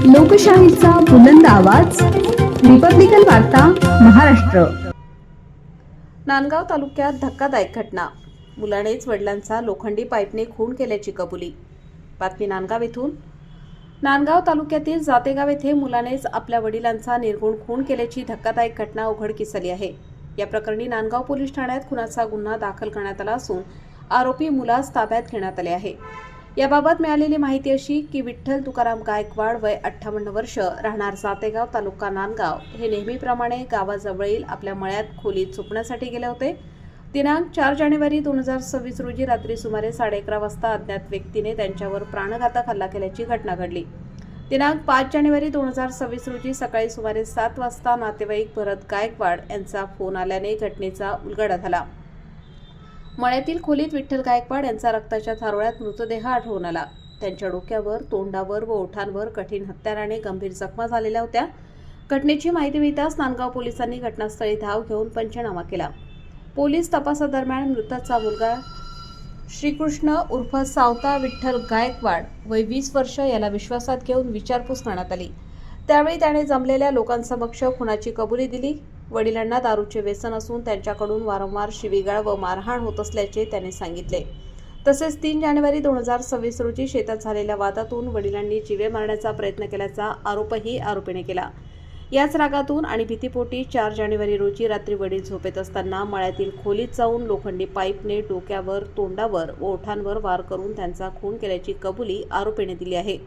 लोकशाहीचा बुलंद आवाज, रिपब्लिकन वार्ता, महाराष्ट्र। नांदगाव तालुक्यात धक्कादायक घटना। मुलानेच वडिलांचा लोखंडी पाईपने खून केल्याची कबुली। बातमी नांदगाव येथून। नांदगाव तालुक्यातील जातेगाव येथे मुलानेच आपल्या वडिलांचा निर्घृण खून केल्याची धक्कादायक घटना उघडकीस आली आहे। या प्रकरणी नांदगाव पोलीस ठाण्यात खुनाचा गुन्हा दाखल करण्यात आला असून आरोपी मुलास ताब्यात घेण्यात आले आहे। याबाबत मिळालेली माहिती अशी की विठ्ठल तुकाराम गायकवाड, वय 58 वर्ष, राहणार जातेगाव, तालुका नांदगाव, हे नेहमीप्रमाणे गावाजवळील आपल्या मळ्यात खोलीत झोपण्यासाठी गेले होते। दिनांक 4 जानेवारी 2026 रोजी रात्री सुमारे 11:30 वाजता अज्ञात व्यक्तीने त्यांच्यावर प्राणघातक हल्ला केल्याची घटना घडली। दिनांक 5 जानेवारी 2026 रोजी सकाळी सुमारे 7 वाजता नातेवाईक भरत गायकवाड यांचा फोन आल्याने घटनेचा उलगडा झाला। मळ्यातील खोलीत विठ्ठल गायकवाड यांचा रक्ताच्या थारोळ्यात मृतदेह आढळून आला। त्यांच्या डोक्यावर, तोंडावर व ओठांवर कठीण हत्याराने गंभीर जखमा झालेल्या होत्या। घटनेची माहिती मिळताच नांदगाव पोलिसांनी घटनास्थळी धाव घेऊन पंचनामा केला। पोलीस तपासादरम्यान मृताचा मुलगा श्रीकृष्ण उर्फ सावता विठ्ठल गायकवाड, वय 20 वर्ष, याला विश्वासात घेऊन विचारपूस करण्यात आली। त्यावेळी त्याने जमलेल्या लोकांसमक्ष खुनाची कबुली दिली। वडिलांना दारूचे व्यसन असून त्यांच्याकडून वारंवार शिवीगाळ व मारहाण होत असल्याचे त्याने सांगितले। तसेच 3 जानेवारी 2026 रोजी शेतात झालेल्या वादातून वडिलांनी जीवे मारण्याचा प्रयत्न केल्याचा आरोपही आरोपीने केला। याच रागातून आणि भीतीपोटी 4 जानेवारी रोजी रात्री वडील झोपेत असताना मळ्यातील खोलीत जाऊन लोखंडी पाईपने डोक्यावर, तोंडावर व ओठांवर वार करून त्यांचा खून केल्याची कबुली आरोपीने दिली आहे।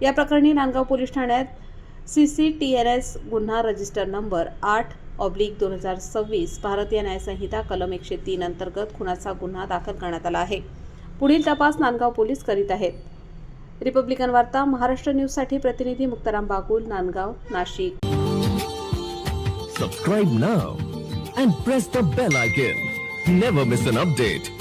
या प्रकरणी नांदगाव पोलीस ठाण्यात CCTNS गुन्हा रजिस्टर नंबर 8/2026 भारतीय न्यायसंहिता कलम 103 अंतर्गत खुनाचा गुन्हा दाखल करण्यात आला आहे। पुढील तपास नांदगाव पोलीस करीत आहेत। रिपब्लिकन वार्ता, महाराष्ट्र न्यूजसाठी प्रतिनिधी Muktaram Bagul, Nandgaon, Nashik. Subscribe now and press the bell icon. Never miss an update.